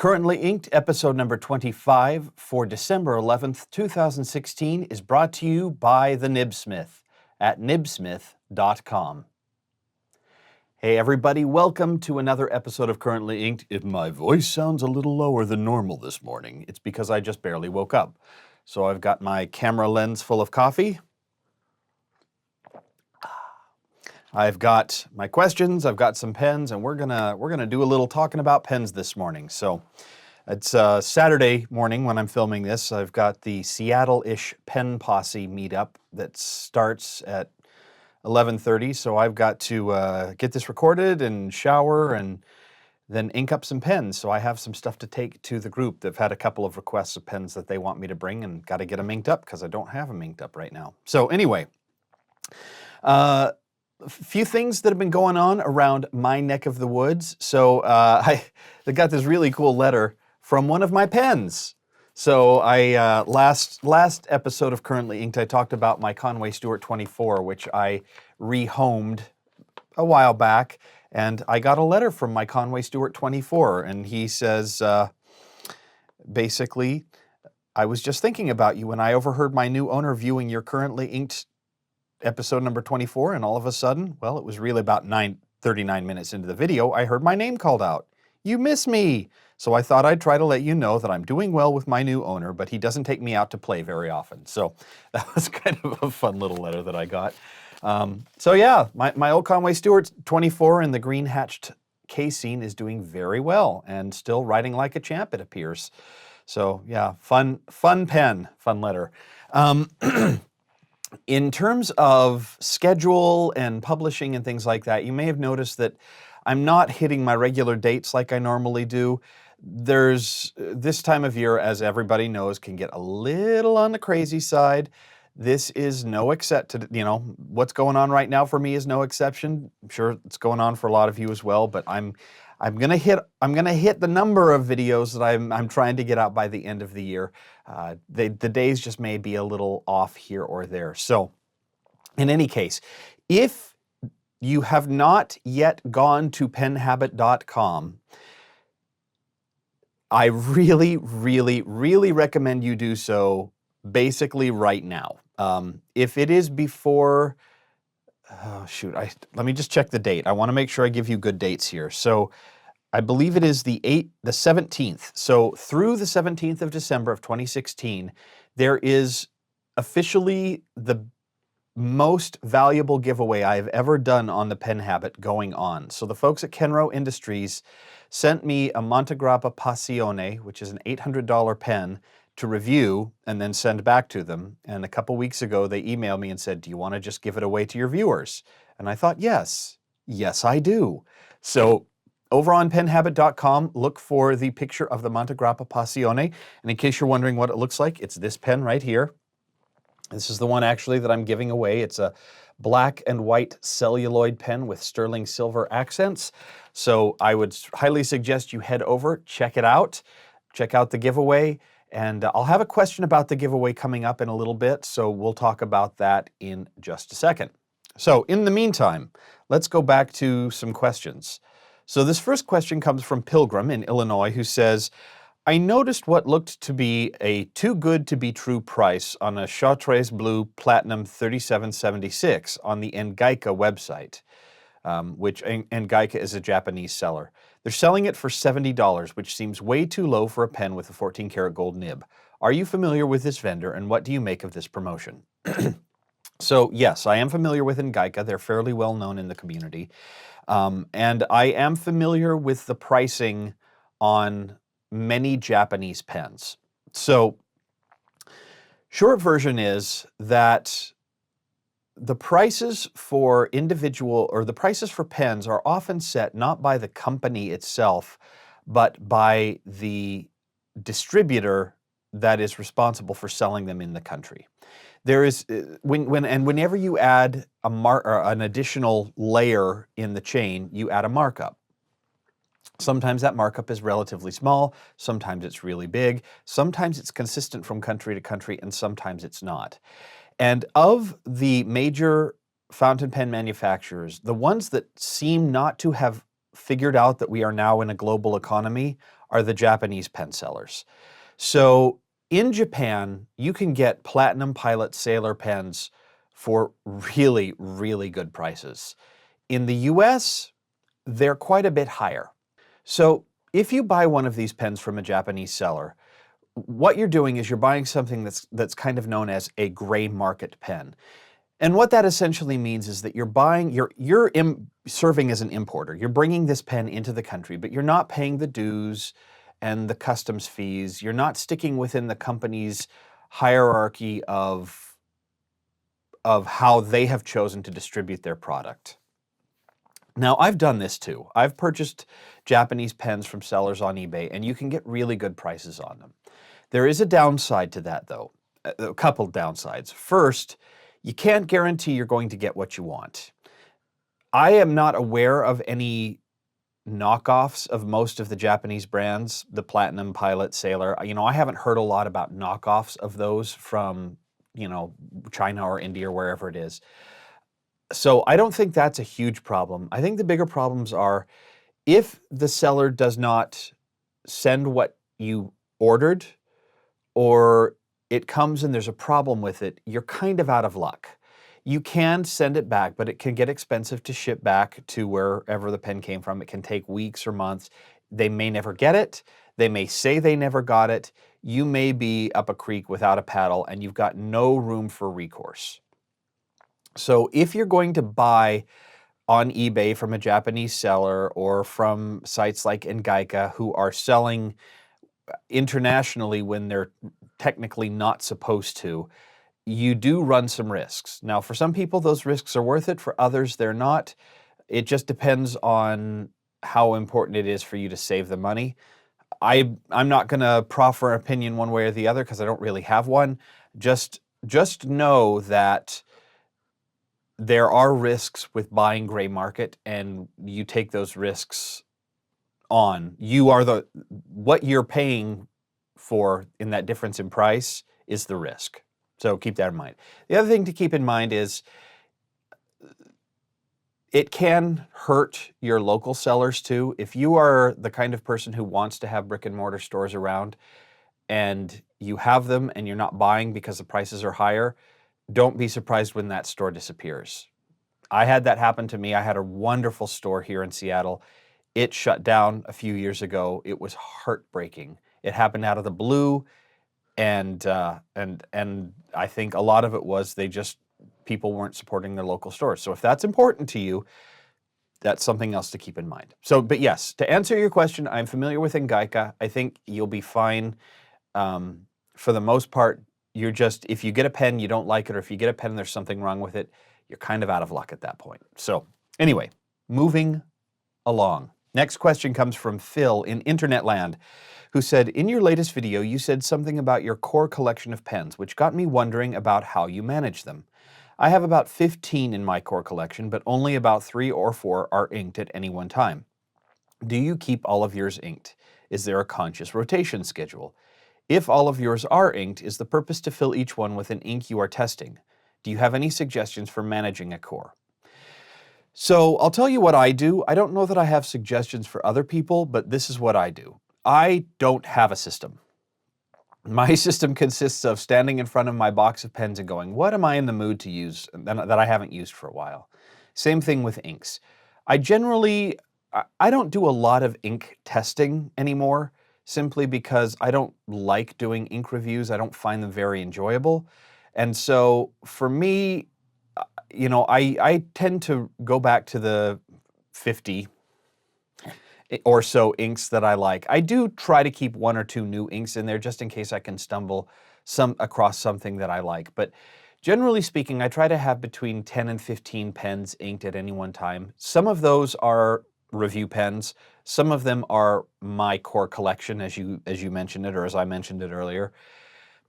Currently Inked, episode number 25 for December 11th, 2016 is brought to you by the Nibsmith at nibsmith.com. Hey everybody, welcome to another episode of Currently Inked. If my voice sounds a little lower than normal this morning, it's because I just barely woke up. So I've got my camera lens full of coffee. I've got my questions, I've got some pens, and we're gonna do a little talking about pens this morning. So it's Saturday morning when I'm filming this. I've got the Seattle-ish Pen Posse meetup that starts at 11:30. So I've got to get this recorded and shower and then ink up some pens. So I have some stuff to take to the group. They've had a couple of requests of pens that they want me to bring, and got to get them inked up because I don't have them inked up right now. So anyway. A few things that have been going on around my neck of the woods. So I got this really cool letter from one of my pens. So I last episode of Currently Inked, I talked about my Conway Stewart 24, which I rehomed a while back, and I got a letter from my Conway Stewart 24, and he says, basically, I was just thinking about you when I overheard my new owner viewing your Currently Inked episode number 24, and all of a sudden, well, it was really about 39 minutes into the video, I heard my name called out. You miss me! So I thought I'd try to let you know that I'm doing well with my new owner, but he doesn't take me out to play very often. So that was kind of a fun little letter that I got. So yeah, my old Conway Stewart 24 in the green hatched casing is doing very well and still writing like a champ, it appears. So yeah, fun pen, fun letter. In terms of schedule and publishing and things like that, you may have noticed that I'm not hitting my regular dates like I normally do. There's this time of year, as everybody knows, can get a little on the crazy side. This is no exception. What's going on right now for me is no exception. I'm sure it's going on for a lot of you as well, but I'm gonna hit the number of videos that I'm trying to get out by the end of the year. The days just may be a little off here or there. So in any case, if you have not yet gone to penhabit.com, I really, really, really recommend you do so basically right now. If it is before, oh shoot, let me just check the date. I want to make sure I give you good dates here. So I believe it is the 17th. So through the 17th of December of 2016, there is officially the most valuable giveaway I've ever done on the Pen Habit going on. So the folks at Kenro Industries sent me a Montegrappa Passione, which is an $800 pen, to review and then send back to them. And a couple weeks ago, they emailed me and said, do you want to just give it away to your viewers? And I thought, yes, I do. So over on penhabit.com, look for the picture of the Montegrappa Passione. And in case you're wondering what it looks like, it's this pen right here. This is the one actually that I'm giving away. It's a black and white celluloid pen with sterling silver accents. So I would highly suggest you head over, check it out, check out the giveaway. And I'll have a question about the giveaway coming up in a little bit, so we'll talk about that in just a second. So in the meantime, let's go back to some questions. So this first question comes from Pilgrim in Illinois, who says, I noticed what looked to be a too good to be true price on a Chartreuse Blue Platinum 3776 on the Engaika website, which Engaika is a Japanese seller. They're selling it for $70, which seems way too low for a pen with a 14 karat gold nib. Are you familiar with this vendor, and what do you make of this promotion? So yes, I am familiar with Engaika. They're fairly well known in the community. And I am familiar with the pricing on many Japanese pens. So short version is that the prices for the prices for pens are often set not by the company itself, but by the distributor that is responsible for selling them in the country. There is, whenever you add an additional layer in the chain, you add a markup. Sometimes that markup is relatively small, sometimes it's really big, sometimes it's consistent from country to country, and sometimes it's not. And of the major fountain pen manufacturers, the ones that seem not to have figured out that we are now in a global economy are the Japanese pen sellers. So in Japan, you can get Platinum Pilot Sailor pens for really, really good prices. In the US, they're quite a bit higher. So if you buy one of these pens from a Japanese seller, what you're doing is you're buying something that's kind of known as a gray market pen. And what that essentially means is that you're serving as an importer. You're bringing this pen into the country, but you're not paying the dues and the customs fees. You're not sticking within the company's hierarchy of how they have chosen to distribute their product. Now, I've done this too. I've purchased Japanese pens from sellers on eBay, and you can get really good prices on them. There is a downside to that, though, a couple downsides. First, you can't guarantee you're going to get what you want. I am not aware of any knockoffs of most of the Japanese brands, the Platinum, Pilot, Sailor. I haven't heard a lot about knockoffs of those from, China or India or wherever it is. So I don't think that's a huge problem. I think the bigger problems are if the seller does not send what you ordered, or it comes and there's a problem with it, you're kind of out of luck. You can send it back, but it can get expensive to ship back to wherever the pen came from. It can take weeks or months. They may never get it. They may say they never got it. You may be up a creek without a paddle, and you've got no room for recourse. So if you're going to buy on eBay from a Japanese seller or from sites like Engaika who are selling internationally when they're technically not supposed to, you do run some risks. Now, for some people, those risks are worth it. For others, they're not. It just depends on how important it is for you to save the money. I'm not going to proffer an opinion one way or the other because I don't really have one. Just know that there are risks with buying gray market, and you take those risks on. What you're paying for in that difference in price is the risk. So keep that in mind. The other thing to keep in mind is it can hurt your local sellers too. If you are the kind of person who wants to have brick and mortar stores around and you have them and you're not buying because the prices are higher, don't be surprised when that store disappears. I had that happen to me. I had a wonderful store here in Seattle. It shut down a few years ago. It was heartbreaking. It happened out of the blue, and I think a lot of it was people weren't supporting their local stores. So if that's important to you, that's something else to keep in mind. So, but yes, to answer your question, I'm familiar with Engaika. I think you'll be fine. For the most part, if you get a pen, you don't like it, or if you get a pen and there's something wrong with it, you're kind of out of luck at that point. So anyway, moving along. Next question comes from Phil in Internet Land, who said, in your latest video, you said something about your core collection of pens, which got me wondering about how you manage them. I have about 15 in my core collection, but only about 3 or 4 are inked at any one time. Do you keep all of yours inked? Is there a conscious rotation schedule? If all of yours are inked, is the purpose to fill each one with an ink you are testing? Do you have any suggestions for managing a core? So I'll tell you what I do. I don't know that I have suggestions for other people, but this is what I do. I don't have a system. My system consists of standing in front of my box of pens and going, what am I in the mood to use that I haven't used for a while? Same thing with inks. I don't do a lot of ink testing anymore, simply because I don't like doing ink reviews. I don't find them very enjoyable. And so for me, I tend to go back to the 50 or so inks that I like. I do try to keep 1 or 2 new inks in there just in case I can stumble across something that I like. But generally speaking, I try to have between 10 and 15 pens inked at any one time. Some of those are review pens. Some of them are my core collection, as you mentioned it, or as I mentioned it earlier.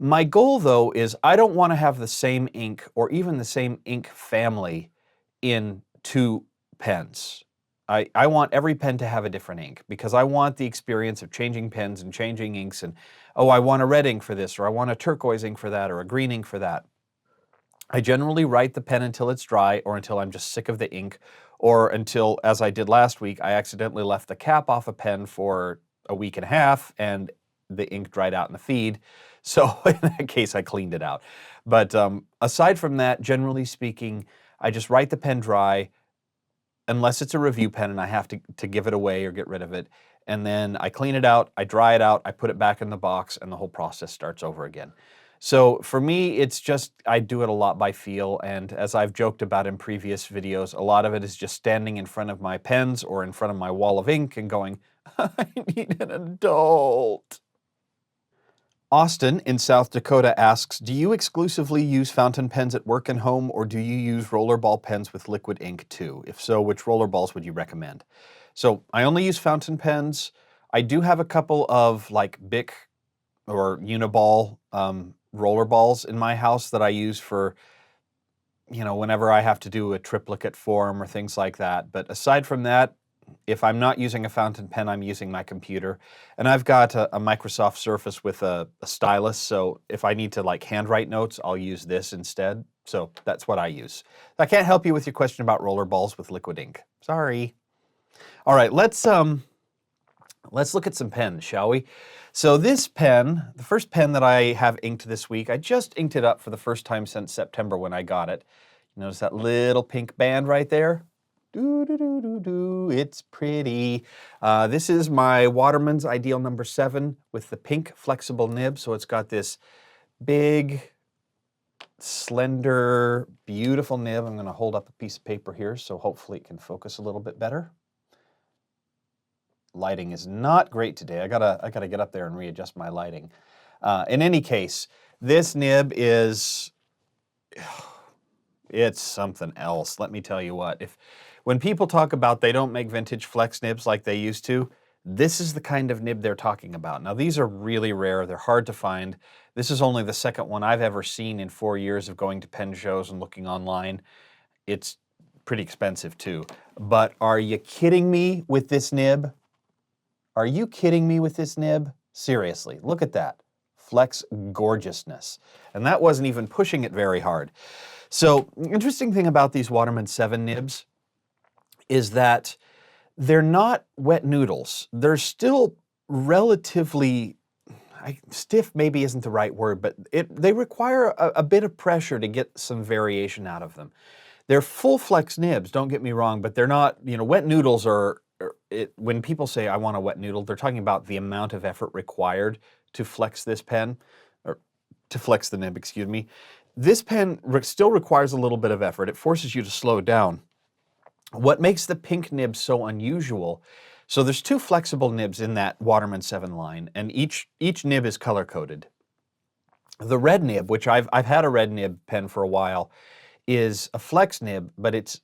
My goal, though, is I don't want to have the same ink or even the same ink family in 2 pens. I want every pen to have a different ink because I want the experience of changing pens and changing inks and, oh, I want a red ink for this, or I want a turquoise ink for that, or a green ink for that. I generally write the pen until it's dry or until I'm just sick of the ink, or until, as I did last week, I accidentally left the cap off a pen for a week and a half and the ink dried out in the feed. So in that case, I cleaned it out. But aside from that, generally speaking, I just write the pen dry, unless it's a review pen and I have to give it away or get rid of it. And then I clean it out, I dry it out, I put it back in the box, and the whole process starts over again. So for me, it's just, I do it a lot by feel, and as I've joked about in previous videos, a lot of it is just standing in front of my pens or in front of my wall of ink and going, I need an adult. Austin in South Dakota asks, do you exclusively use fountain pens at work and home, or do you use rollerball pens with liquid ink too? If so, which rollerballs would you recommend? So I only use fountain pens. I do have a couple of like Bic or Uniball rollerballs in my house that I use for, you know, whenever I have to do a triplicate form or things like that. But aside from that, if I'm not using a fountain pen, I'm using my computer. And I've got a Microsoft Surface with a stylus, so if I need to like handwrite notes, I'll use this instead. So that's what I use. I can't help you with your question about rollerballs with liquid ink. Sorry. All right, let's look at some pens, shall we? So this pen, the first pen that I have inked this week, I just inked it up for the first time since September when I got it. You notice that little pink band right there? It's pretty. This is my Waterman's Ideal number 7 with the pink flexible nib. So it's got this big, slender, beautiful nib. I'm going to hold up a piece of paper here so hopefully it can focus a little bit better. Lighting is not great today. I gotta get up there and readjust my lighting. In any case, this nib is, it's something else. Let me tell you what. When people talk about they don't make vintage flex nibs like they used to, this is the kind of nib they're talking about. Now these are really rare, they're hard to find. This is only the second one I've ever seen in 4 years of going to pen shows and looking online. It's pretty expensive too. But are you kidding me with this nib? Are you kidding me with this nib? Seriously, look at that. Flex gorgeousness. And that wasn't even pushing it very hard. So, interesting thing about these Waterman 7 nibs is that they're not wet noodles. They're still relatively, stiff maybe isn't the right word, but they require a bit of pressure to get some variation out of them. They're full flex nibs, don't get me wrong, but they're not, you know, wet noodles are, when people say I want a wet noodle, they're talking about the amount of effort required to flex this pen, or to flex the nib, excuse me. This pen still requires a little bit of effort. It forces you to slow down. What makes the pink nib so unusual, so there's 2 flexible nibs in that Waterman 7 line, and each nib is color-coded. The red nib, which I've had a red nib pen for a while, is a flex nib, but it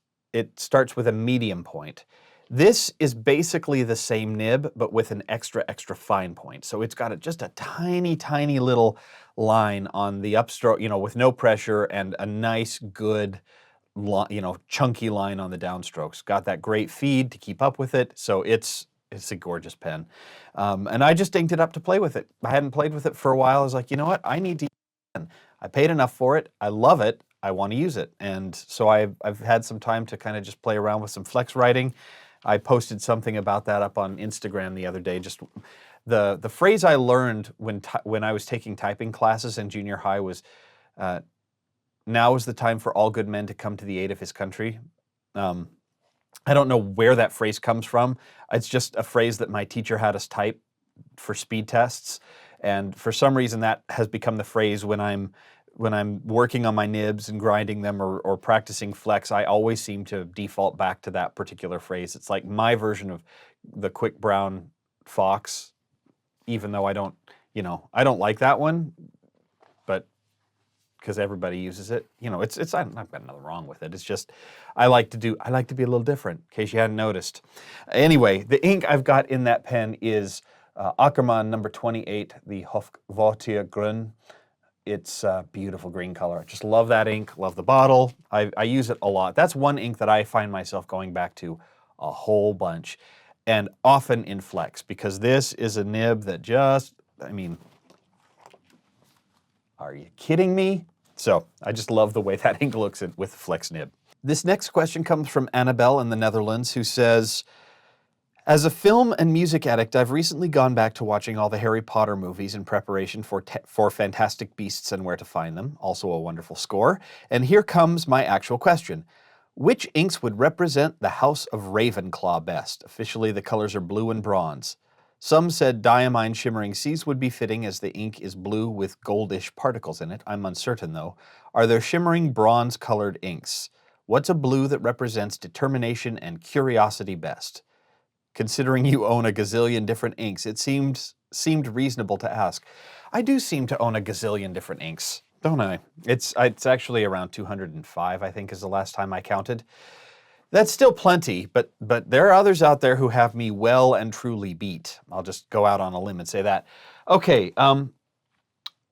starts with a medium point. This is basically the same nib, but with an extra fine point. So it's got just a tiny, tiny little line on the upstroke, you know, with no pressure, and a nice, good, you know, chunky line on the downstrokes. Got that great feed to keep up with it. So it's a gorgeous pen. And I just inked it up to play with it. I hadn't played with it for a while. I was like, you know what? I need to use it. I paid enough for it. I love it. I want to use it. And so I've had some time to kind of just play around with some flex writing. I posted something about that up on Instagram the other day. Just the phrase I learned when I was taking typing classes in junior high was, now is the time for all good men to come to the aid of his country. I don't know where that phrase comes from. It's just a phrase that my teacher had us type for speed tests. And for some reason that has become the phrase when I'm working on my nibs and grinding them or practicing flex. I always seem to default back to that particular phrase. It's like my version of the quick brown fox, even though I don't like that one, but because everybody uses it, you know, I've got nothing wrong with it. It's just, I like to be a little different, in case you hadn't noticed. Anyway, the ink I've got in that pen is Ackermann number 28, the Hofkvartier Grün. It's a beautiful green color. I just love that ink, love the bottle. I use it a lot. That's one ink that I find myself going back to a whole bunch, and often in flex, because this is a nib that just, I mean, are you kidding me? So I just love the way that ink looks with the flex nib. This next question comes from Annabelle in the Netherlands, who says, As a film and music addict, I've recently gone back to watching all the Harry Potter movies in preparation for Fantastic Beasts and Where to Find Them, also a wonderful score. And here comes my actual question. Which inks would represent the House of Ravenclaw best? Officially, the colors are blue and bronze. Some said Diamine Shimmering Seas would be fitting as the ink is blue with goldish particles in it. I'm uncertain though. Are there shimmering bronze-colored inks? What's a blue that represents determination and curiosity best? Considering you own a gazillion different inks, it seemed reasonable to ask. I do seem to own a gazillion different inks, don't I? It's actually around 205, I think, is the last time I counted. That's still plenty, but there are others out there who have me well and truly beat. I'll just go out on a limb and say that. Okay,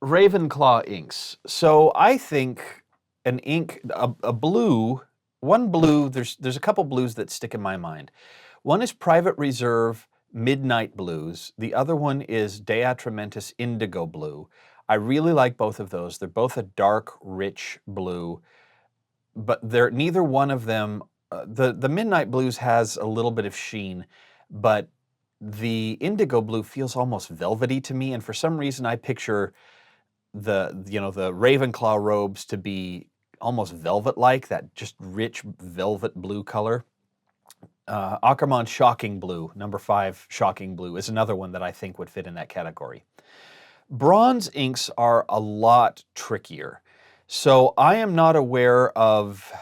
Ravenclaw inks. So I think an ink, a blue, one blue, there's a couple blues that stick in my mind. One is Private Reserve Midnight Blues. The other one is De Atramentis Indigo Blue. I really like both of those. They're both a dark, rich blue, but neither one of them, the Midnight Blues has a little bit of sheen, but the Indigo Blue feels almost velvety to me, and for some reason I picture the Ravenclaw robes to be almost velvet-like, that just rich velvet blue color. Akerman Shocking Blue, number 5 Shocking Blue, is another one that I think would fit in that category. Bronze inks are a lot trickier. So I am not aware of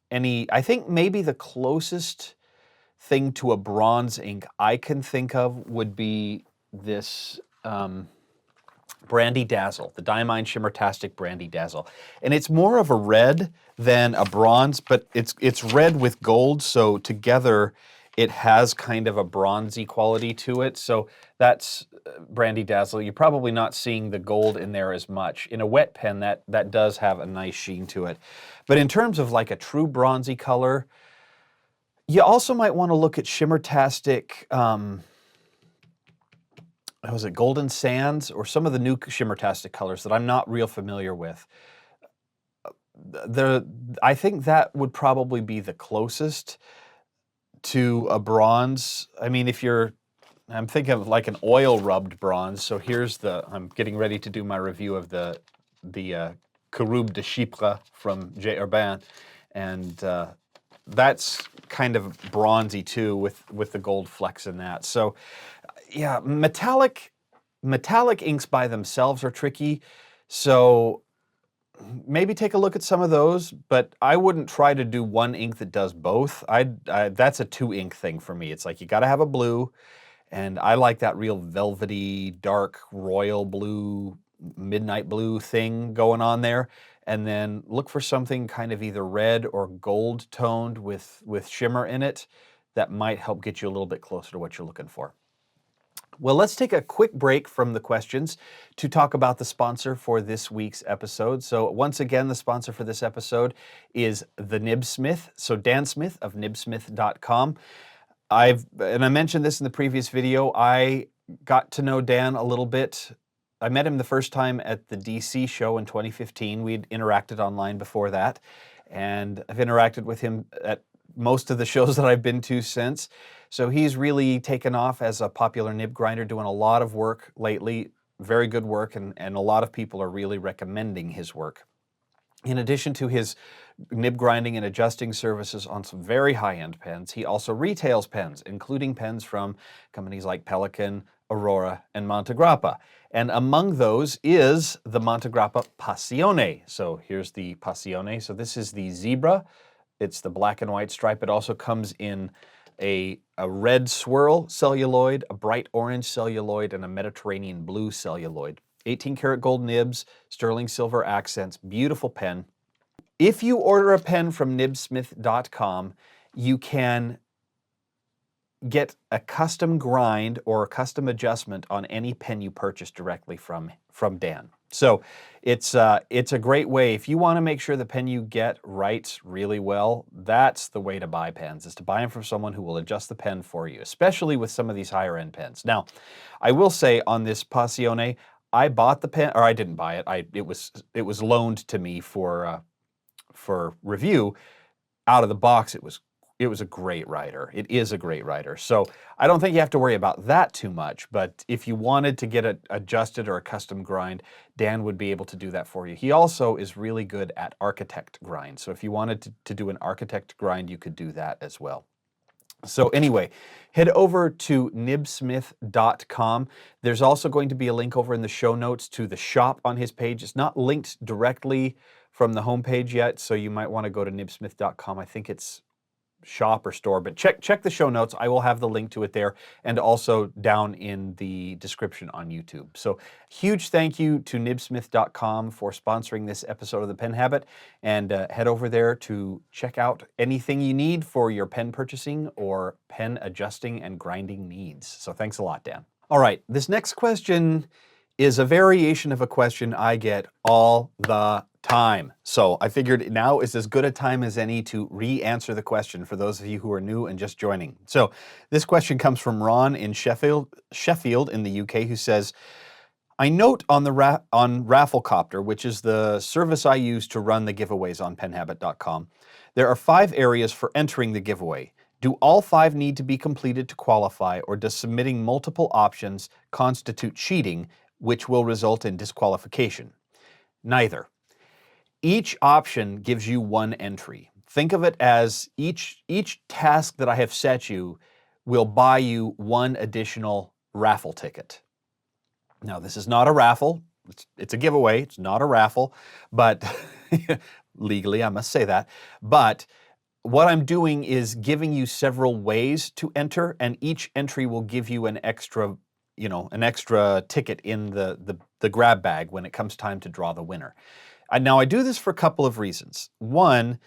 any, I think maybe the closest thing to a bronze ink I can think of would be this Brandy Dazzle, the Diamine Shimmertastic Brandy Dazzle. And it's more of a red than a bronze, but it's red with gold, so together it has kind of a bronzy quality to it. So that's Brandy Dazzle. You're probably not seeing the gold in there as much. In a wet pen, that does have a nice sheen to it. But in terms of like a true bronzy color, you also might want to look at Shimmertastic, was it Golden Sands, or some of the new Shimmertastic colors that I'm not real familiar with. I think that would probably be the closest to a bronze. I mean, I'm thinking of like an oil rubbed bronze. So I'm getting ready to do my review of the Caroube de Chypre from J. Herbin, and that's kind of bronzy too, with the gold flecks in that. So yeah, metallic inks by themselves are tricky. So maybe take a look at some of those, but I wouldn't try to do one ink that does both. That's a 2-ink thing for me. It's like you got to have a blue, and I like that real velvety, dark, royal blue, midnight blue thing going on there. And then look for something kind of either red or gold toned with shimmer in it that might help get you a little bit closer to what you're looking for. Well, let's take a quick break from the questions to talk about the sponsor for this week's episode. So once again, the sponsor for this episode is the Nibsmith. So Dan Smith of nibsmith.com. I mentioned this in the previous video. I got to know Dan a little bit. I met him the first time at the DC show in 2015. We'd interacted online before that, and I've interacted with him at most of the shows that I've been to since. So he's really taken off as a popular nib grinder, doing a lot of work lately, very good work, and a lot of people are really recommending his work. In addition to his nib grinding and adjusting services on some very high-end pens, he also retails pens, including pens from companies like Pelikan, Aurora, and Montegrappa. And among those is the Montegrappa Passione. So here's the Passione. So this is the Zebra. It's the black and white stripe. It also comes in a red swirl celluloid, a bright orange celluloid, and a Mediterranean blue celluloid. 18 karat gold nibs, sterling silver accents, beautiful pen. If you order a pen from nibsmith.com, you can get a custom grind or a custom adjustment on any pen you purchase directly from Dan. So it's a great way. If you want to make sure the pen you get writes really well, that's the way to buy pens, is to buy them from someone who will adjust the pen for you, especially with some of these higher end pens. Now, I will say on this Passione, I bought the pen, or I didn't buy it. It was loaned to me for review. Out of the box, it was it was a great rider. It is a great rider. So I don't think you have to worry about that too much, but if you wanted to get it adjusted or a custom grind, Dan would be able to do that for you. He also is really good at architect grind. So if you wanted to do an architect grind, you could do that as well. So anyway, head over to nibsmith.com. There's also going to be a link over in the show notes to the shop on his page. It's not linked directly from the homepage yet, so you might want to go to nibsmith.com. I think it's shop or store, but check the show notes. I will have the link to it there and also down in the description on YouTube. So huge thank you to nibsmith.com for sponsoring this episode of The Pen Habit, and head over there to check out anything you need for your pen purchasing or pen adjusting and grinding needs. So thanks a lot, Dan. All right, this next question is a variation of a question I get all the time. So I figured now is as good a time as any to re-answer the question for those of you who are new and just joining. So this question comes from Ron in Sheffield in the UK, who says, I note on the on Rafflecopter, which is the service I use to run the giveaways on penhabit.com, there are 5 areas for entering the giveaway. Do all 5 need to be completed to qualify, or does submitting multiple options constitute cheating, which will result in disqualification? Neither. Each option gives you 1 entry. Think of it as each task that I have set you will buy you 1 additional raffle ticket. Now, this is not a raffle. It's a giveaway. It's not a raffle, but legally I must say that. But what I'm doing is giving you several ways to enter, and each entry will give you an extra ticket in the grab bag when it comes time to draw the winner. Now, I do this for a couple of reasons. One,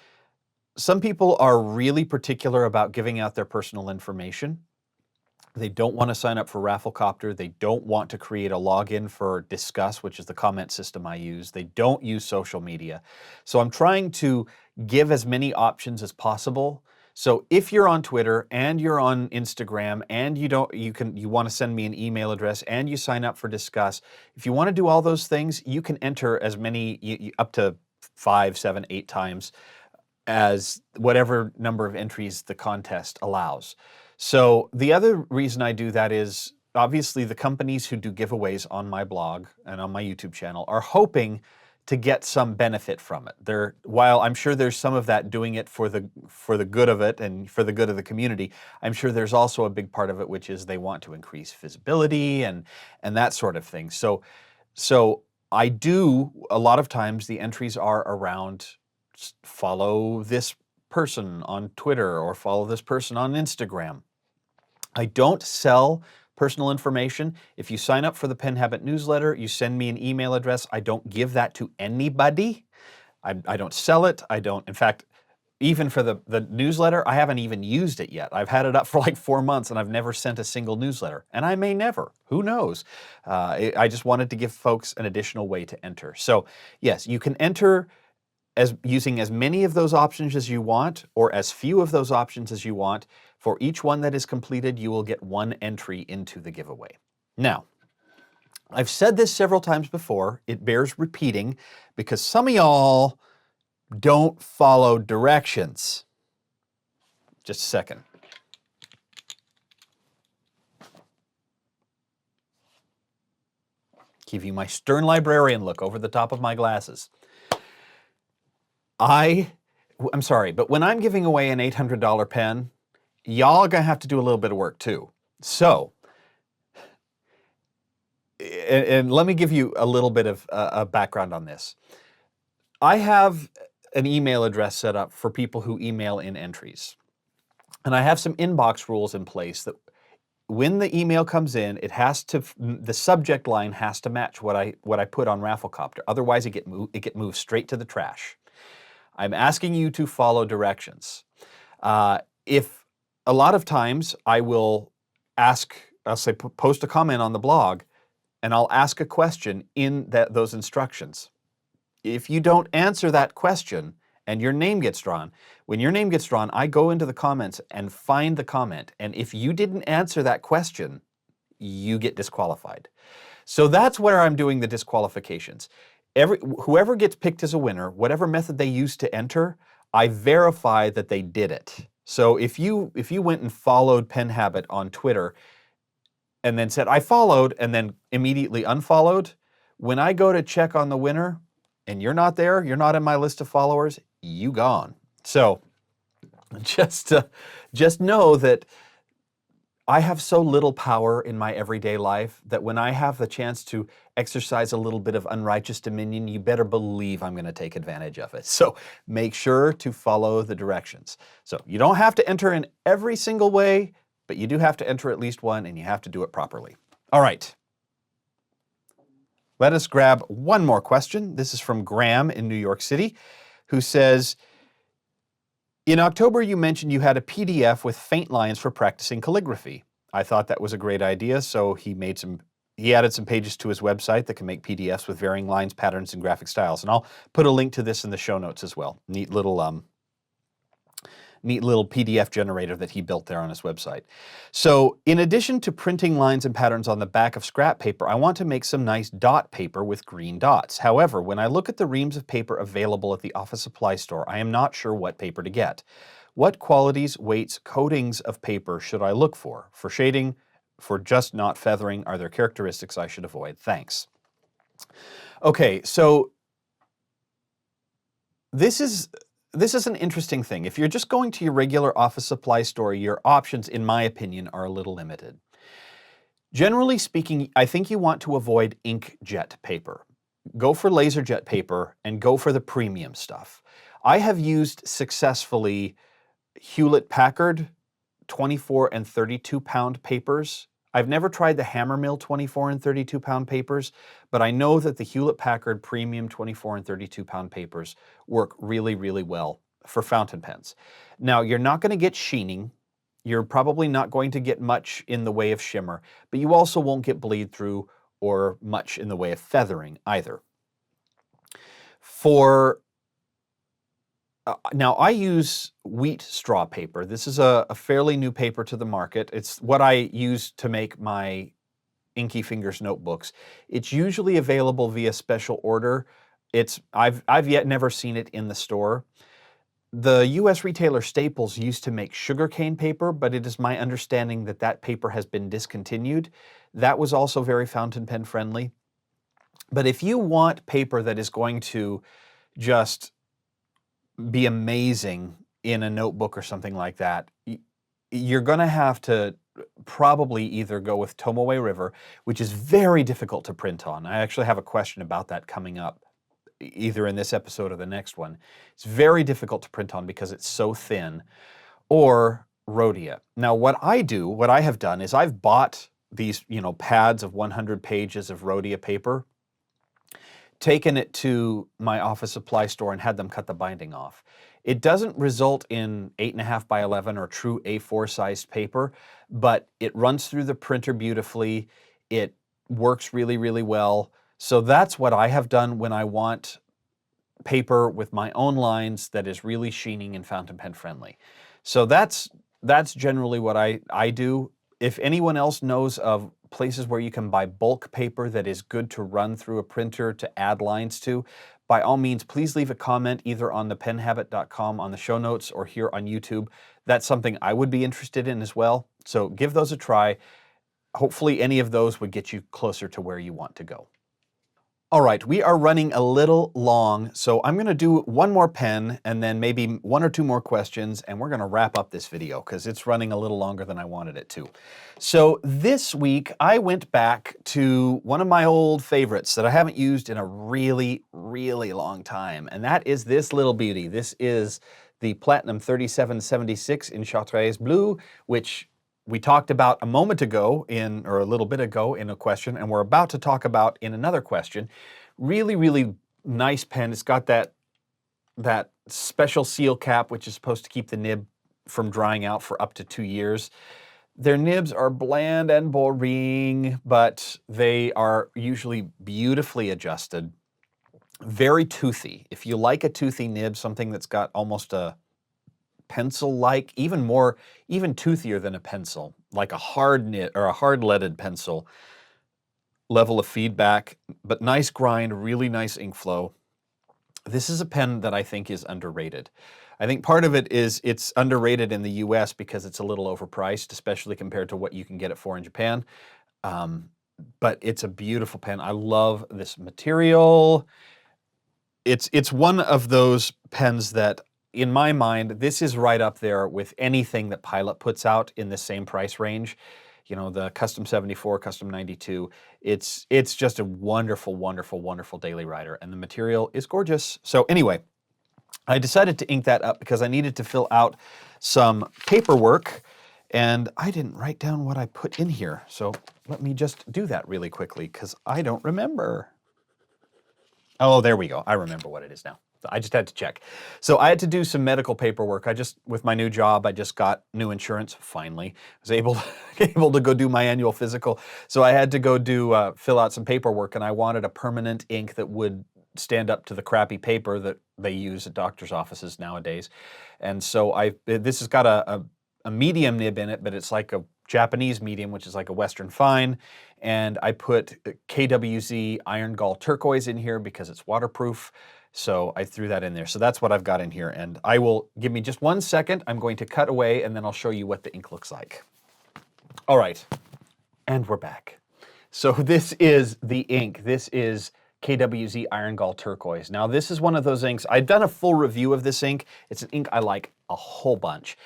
some people are really particular about giving out their personal information. They don't want to sign up for Rafflecopter. They don't want to create a login for Discuss, which is the comment system I use. They don't use social media. So I'm trying to give as many options as possible. So if you're on Twitter and you're on Instagram and you want to send me an email address and you sign up for Discuss, if you want to do all those things, you can enter as many, up to 5, 7, 8 times as whatever number of entries the contest allows. So the other reason I do that is obviously the companies who do giveaways on my blog and on my YouTube channel are hoping to get some benefit from it. While I'm sure there's some of that doing it for the good of it and for the good of the community, I'm sure there's also a big part of it which is they want to increase visibility and that sort of thing. So I do, a lot of times the entries are around follow this person on Twitter or follow this person on Instagram. I don't sell personal information. If you sign up for the Pen Habit newsletter, you send me an email address. I don't give that to anybody. I don't sell it. I don't, in fact, even for the newsletter, I haven't even used it yet. I've had it up for like 4 months and I've never sent a single newsletter. And I may never, who knows? I just wanted to give folks an additional way to enter. So yes, you can enter using as many of those options as you want, or as few of those options as you want. For each one that is completed, you will get 1 entry into the giveaway. Now, I've said this several times before. It bears repeating because some of y'all don't follow directions. Just a second. Give you my stern librarian look over the top of my glasses. I'm sorry, but when I'm giving away an $800 pen, y'all are gonna have to do a little bit of work too. So, and let me give you a little bit of a background on this. I have an email address set up for people who email in entries. And I have some inbox rules in place that when the email comes in, the subject line has to match what I put on Rafflecopter. Otherwise, it get moved straight to the trash. I'm asking you to follow directions. If a lot of times I will I'll say post a comment on the blog, and I'll ask a question in those instructions. If you don't answer that question and your name gets drawn, when your name gets drawn, I go into the comments and find the comment. And if you didn't answer that question, you get disqualified. So that's where I'm doing the disqualifications. Whoever gets picked as a winner, whatever method they use to enter, I verify that they did it. So if you went and followed Pen Habit on Twitter and then said, I followed, and then immediately unfollowed, when I go to check on the winner and you're not there, you're not in my list of followers, you gone. So just know that I have so little power in my everyday life that when I have the chance to exercise a little bit of unrighteous dominion, you better believe I'm going to take advantage of it. So make sure to follow the directions. So you don't have to enter in every single way, but you do have to enter at least one, and you have to do it properly. All right. Let us grab one more question. This is from Graham in New York City, who says, in October, you mentioned you had a PDF with faint lines for practicing calligraphy. I thought that was a great idea, so he added some pages to his website that can make PDFs with varying lines, patterns, and graphic styles. And I'll put a link to this in the show notes as well. Neat little PDF generator that he built there on his website. So in addition to printing lines and patterns on the back of scrap paper, I want to make some nice dot paper with green dots. However, when I look at the reams of paper available at the office supply store, I am not sure what paper to get. What qualities, weights, coatings of paper should I look for? For shading, for just not feathering, are there characteristics I should avoid? Thanks. Okay, so this is an interesting thing. If you're just going to your regular office supply store, your options, in my opinion, are a little limited. Generally speaking, I think you want to avoid inkjet paper. Go for laserjet paper and go for the premium stuff. I have used successfully Hewlett-Packard 24 and 32 pound papers. I've never tried the Hammermill 24 and 32 pound papers, but I know that the Hewlett-Packard premium 24 and 32 pound papers work really, really well for fountain pens. Now, you're not going to get sheening. You're probably not going to get much in the way of shimmer, but you also won't get bleed through or much in the way of feathering either. Now, I use wheat straw paper. This is a fairly new paper to the market. It's what I use to make my Inky Fingers notebooks. It's usually available via special order. I've yet never seen it in the store. The U.S. retailer Staples used to make sugarcane paper, but it is my understanding that that paper has been discontinued. That was also very fountain pen friendly. But if you want paper that is going to just be amazing in a notebook or something like that, you're going to have to probably either go with Tomoe River, which is very difficult to print on. I actually have a question about that coming up, either in this episode or the next one. It's very difficult to print on because it's so thin, or Rhodia. Now, what I have done is I've bought these, pads of 100 pages of Rhodia paper, taken it to my office supply store and had them cut the binding off. It doesn't result in 8.5 by 11 or true A4 sized paper, but it runs through the printer beautifully. It works really, really well. So that's what I have done when I want paper with my own lines that is really sheening and fountain pen friendly. So that's generally what I do. If anyone else knows of places where you can buy bulk paper that is good to run through a printer to add lines to, by all means, please leave a comment either on thepenhabit.com on the show notes or here on YouTube. That's something I would be interested in as well. So give those a try. Hopefully any of those would get you closer to where you want to go. All right, we are running a little long, so I'm going to do one more pen and then maybe one or two more questions, and we're going to wrap up this video because it's running a little longer than I wanted it to. So this week, I went back to one of my old favorites that I haven't used in a really, really long time, and that is this little beauty. This is the Platinum 3776 in Chartreuse Blue, which we talked about a moment ago or a little bit ago in a question, and we're about to talk about in another question. Really, really nice pen. It's got that special seal cap, which is supposed to keep the nib from drying out for up to 2 years. Their nibs are bland and boring, but they are usually beautifully adjusted. Very toothy. If you like a toothy nib, something that's got almost a pencil-like, even toothier than a pencil, like a hard nib or a hard leaded pencil level of feedback, but nice grind, really nice ink flow. This is a pen that I think is underrated. I think part of it is it's underrated in the US because it's a little overpriced, especially compared to what you can get it for in Japan. But it's a beautiful pen. I love this material. It's one of those pens that, in my mind, this is right up there with anything that Pilot puts out in the same price range. You know, the Custom 74, Custom 92. It's just a wonderful, wonderful, wonderful daily writer, and the material is gorgeous. So anyway, I decided to ink that up because I needed to fill out some paperwork, and I didn't write down what I put in here. So let me just do that really quickly because I don't remember. Oh, there we go. I remember what it is now. I just had to check. So I had to do some medical paperwork. With my new job, I just got new insurance, finally. I was able to go do my annual physical. So I had to go fill out some paperwork, and I wanted a permanent ink that would stand up to the crappy paper that they use at doctor's offices nowadays. And so this has got a medium nib in it, but it's like a Japanese medium, which is like a Western fine. And I put KWZ Iron Gall Turquoise in here because it's waterproof. So I threw that in there. So that's what I've got in here. And give me just 1 second. I'm going to cut away and then I'll show you what the ink looks like. All right, and we're back. So this is the ink. This is KWZ Iron Gall Turquoise. Now this is one of those inks. I've done a full review of this ink. It's an ink I like a whole bunch.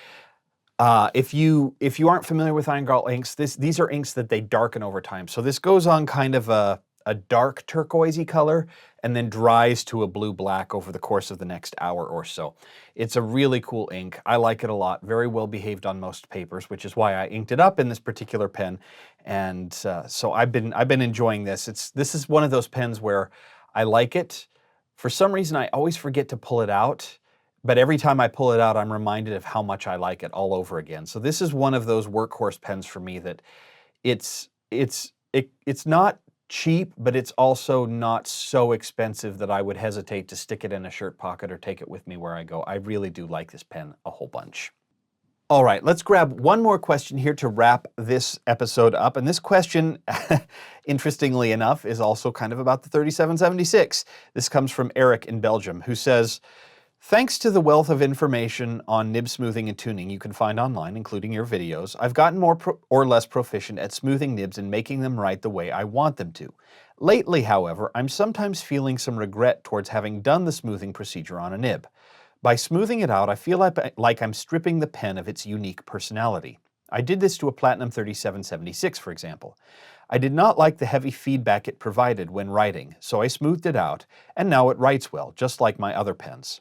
If you aren't familiar with Iron Gall inks, these are inks that they darken over time. So this goes on kind of a dark turquoisey color and then dries to a blue-black over the course of the next hour or so. It's a really cool ink. I like it a lot. Very well behaved on most papers, which is why I inked it up in this particular pen. And so I've been enjoying this. This is one of those pens where I like it. For some reason, I always forget to pull it out. But every time I pull it out, I'm reminded of how much I like it all over again. So this is one of those workhorse pens for me that it's not cheap, but it's also not so expensive that I would hesitate to stick it in a shirt pocket or take it with me where I go. I really do like this pen a whole bunch. All right, let's grab one more question here to wrap this episode up. And this question, interestingly enough, is also kind of about the 3776. This comes from Eric in Belgium, who says, thanks to the wealth of information on nib smoothing and tuning you can find online, including your videos, I've gotten more or less proficient at smoothing nibs and making them write the way I want them to. Lately, however, I'm sometimes feeling some regret towards having done the smoothing procedure on a nib. By smoothing it out, I feel like I'm stripping the pen of its unique personality. I did this to a Platinum 3776, for example. I did not like the heavy feedback it provided when writing, so I smoothed it out, and now it writes well, just like my other pens.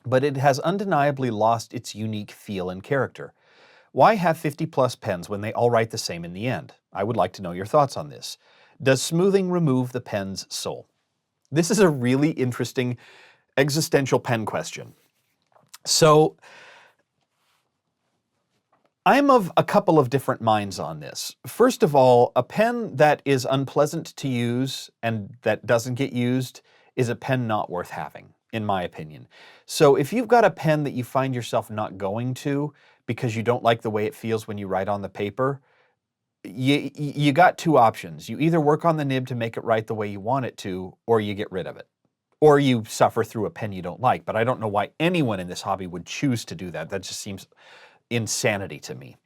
But it has undeniably lost its unique feel and character. Why have 50-plus pens when they all write the same in the end? I would like to know your thoughts on this. Does smoothing remove the pen's soul? This is a really interesting existential pen question. So I'm of a couple of different minds on this. First of all, a pen that is unpleasant to use and that doesn't get used is a pen not worth having, in my opinion. So if you've got a pen that you find yourself not going to because you don't like the way it feels when you write on the paper, you got two options. You either work on the nib to make it write the way you want it to, or you get rid of it. Or you suffer through a pen you don't like. But I don't know why anyone in this hobby would choose to do that. That just seems insanity to me.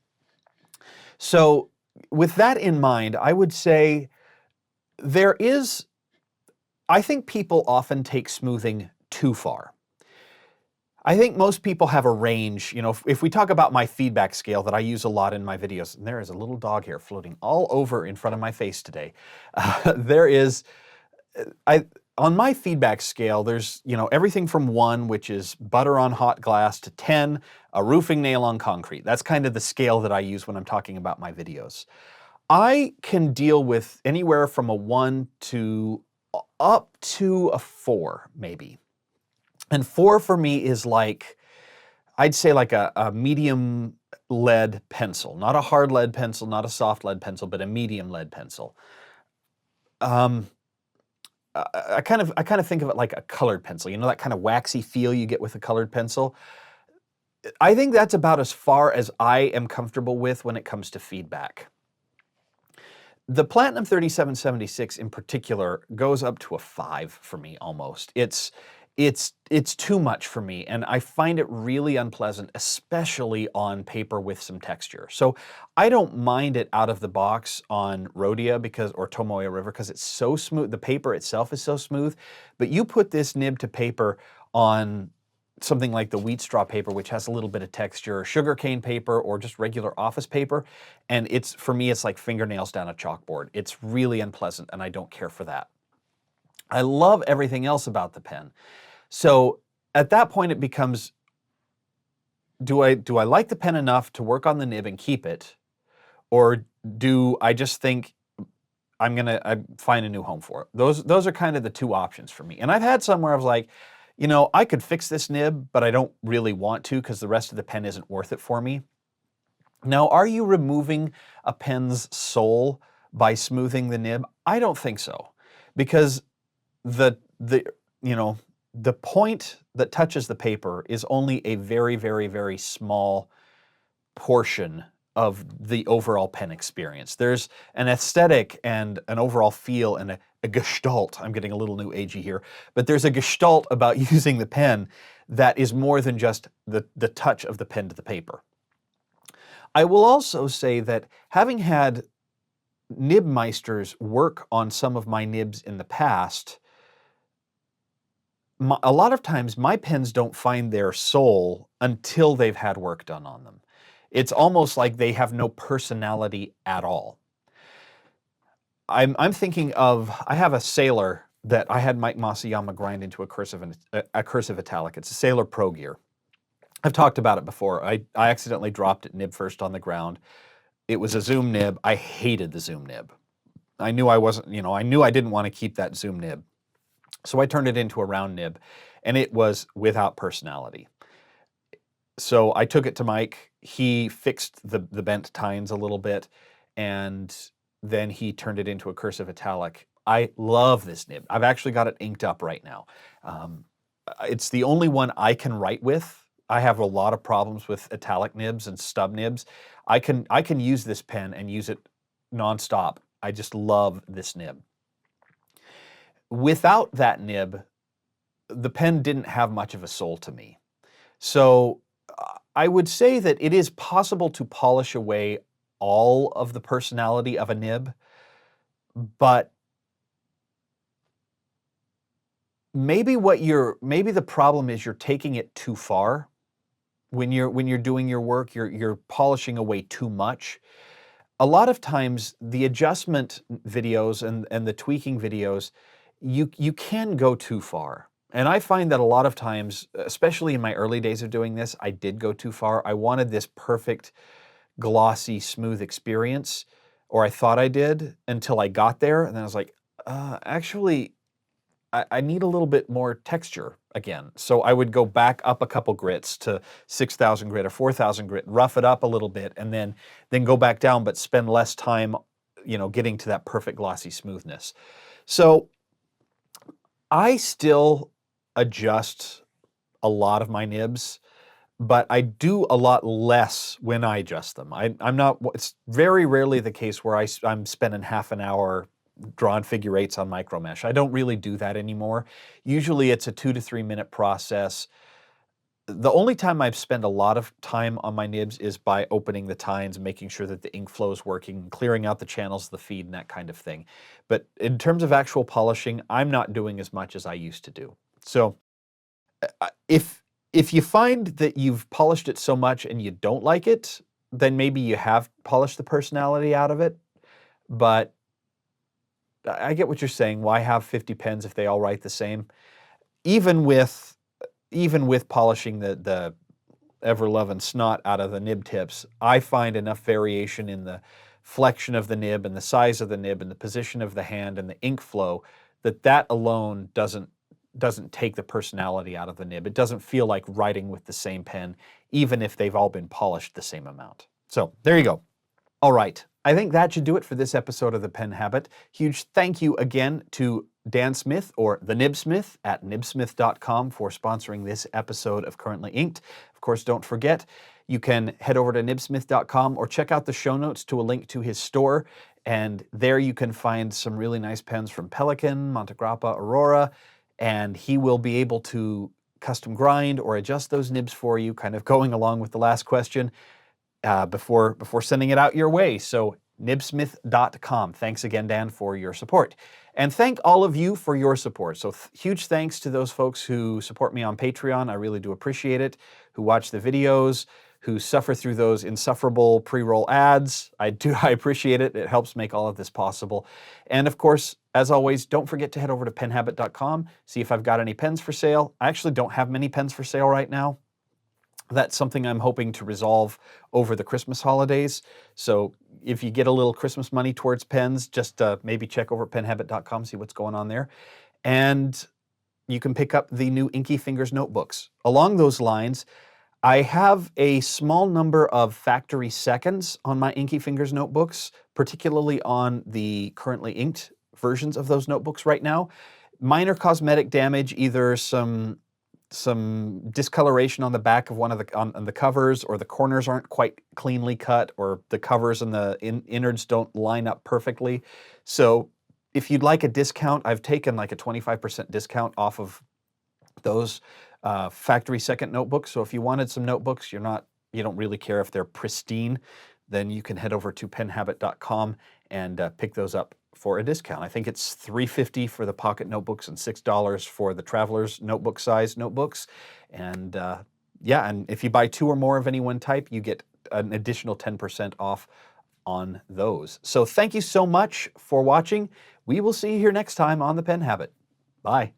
So with that in mind, I would say I think people often take smoothing too far. I think most people have a range. You know, if we talk about my feedback scale that I use a lot in my videos, and there is a little dog here floating all over in front of my face today. On my feedback scale, there's, everything from 1, which is butter on hot glass, to 10, a roofing nail on concrete. That's kind of the scale that I use when I'm talking about my videos. I can deal with anywhere from a 1 to up to a 4, maybe. And 4 for me is I'd say like a medium lead pencil. Not a hard lead pencil, not a soft lead pencil, but a medium lead pencil. I kind of think of it like a colored pencil. You know, that kind of waxy feel you get with a colored pencil? I think that's about as far as I am comfortable with when it comes to feedback. The Platinum 3776 in particular goes up to a 5 for me almost. it's too much for me, and I find it really unpleasant, especially on paper with some texture. So I don't mind it out of the box on Rhodia or Tomoe River because it's so smooth. The paper itself is so smooth, but you put this nib to paper on something like the wheat straw paper, which has a little bit of texture, sugarcane paper, or just regular office paper, and for me, it's like fingernails down a chalkboard. It's really unpleasant, and I don't care for that. I love everything else about the pen. So at that point, it becomes, do I like the pen enough to work on the nib and keep it, or do I just think I'm gonna find a new home for it? Those are kind of the two options for me. And I've had some where I was like, you know, I could fix this nib, but I don't really want to because the rest of the pen isn't worth it for me. Now, are you removing a pen's soul by smoothing the nib? I don't think so, because the point that touches the paper is only a very, very, very small portion of the overall pen experience. There's an aesthetic and an overall feel and a gestalt. I'm getting a little new agey here, but there's a gestalt about using the pen that is more than just the touch of the pen to the paper. I will also say that having had Nibmeisters work on some of my nibs in the past, a lot of times my pens don't find their soul until they've had work done on them. It's almost like they have no personality at all. I'm thinking of, I have a Sailor that I had Mike Masayama grind into a cursive italic. It's a Sailor Pro Gear. I've talked about it before. I accidentally dropped it nib first on the ground. It was a zoom nib. I hated the zoom nib. I knew I knew I didn't want to keep that zoom nib. So I turned it into a round nib, and it was without personality. So I took it to Mike. He fixed the bent tines a little bit, and then he turned it into a cursive italic. I love this nib. I've actually got it inked up right now. It's the only one I can write with. I have a lot of problems with italic nibs and stub nibs. I can use this pen and use it nonstop. I just love this nib. Without that nib, the pen didn't have much of a soul to me. So I would say that it is possible to polish away all of the personality of a nib, but maybe the problem is you're taking it too far. When you're doing your work, you're polishing away too much. A lot of times the adjustment videos and the tweaking videos, you can go too far. And I find that a lot of times, especially in my early days of doing this, I did go too far. I wanted this perfect, glossy, smooth experience, or I thought I did until I got there. And then I was like, actually, I need a little bit more texture again. So I would go back up a couple grits to 6,000 grit or 4,000 grit, rough it up a little bit, and then go back down, but spend less time, getting to that perfect glossy smoothness. So I still adjust a lot of my nibs, but I do a lot less when I adjust them. It's very rarely the case where I'm spending half an hour drawing figure 8s on micromesh. I don't really do that anymore. Usually it's a 2 to 3 minute process. The only time I've spent a lot of time on my nibs is by opening the tines, making sure that the ink flow is working, clearing out the channels of the feed and that kind of thing. But in terms of actual polishing, I'm not doing as much as I used to do. So if you find that you've polished it so much and you don't like it, then maybe you have polished the personality out of it. But I get what you're saying. Why have 50 pens if they all write the same? Even with polishing the ever-loving snot out of the nib tips, I find enough variation in the flexion of the nib and the size of the nib and the position of the hand and the ink flow that alone doesn't take the personality out of the nib. It doesn't feel like writing with the same pen, even if they've all been polished the same amount. So there you go. All right. I think that should do it for this episode of The Pen Habit. Huge thank you again to Dan Smith, or the Nibsmith, at nibsmith.com for sponsoring this episode of Currently Inked. Of course, don't forget, you can head over to nibsmith.com or check out the show notes to a link to his store, and there you can find some really nice pens from Pelikan, Montegrappa, Aurora, and he will be able to custom grind or adjust those nibs for you, kind of going along with the last question, before sending it out your way. So nibsmith.com. Thanks again, Dan, for your support. And thank all of you for your support. So huge thanks to those folks who support me on Patreon. I really do appreciate it. Who watch the videos, who suffer through those insufferable pre-roll ads. I appreciate it. It helps make all of this possible. And of course, as always, don't forget to head over to penhabit.com, see if I've got any pens for sale. I actually don't have many pens for sale right now. That's something I'm hoping to resolve over the Christmas holidays. So if you get a little Christmas money towards pens, just maybe check over at penhabit.com, see what's going on there. And you can pick up the new Inky Fingers notebooks. Along those lines, I have a small number of factory seconds on my Inky Fingers notebooks, particularly on the currently inked versions of those notebooks right now. Minor cosmetic damage, either some discoloration on the back of one of the on the covers, or the corners aren't quite cleanly cut, or the covers and the innards don't line up perfectly. So if you'd like a discount, I've taken like a 25% discount off of those factory second notebooks. So if you wanted some notebooks, you don't really care if they're pristine, then you can head over to penhabit.com and pick those up for a discount. I think it's $3.50 for the pocket notebooks and $6 for the traveler's notebook size notebooks. And yeah, and if you buy 2 or more of any one type, you get an additional 10% off on those. So thank you so much for watching. We will see you here next time on The Pen Habit. Bye.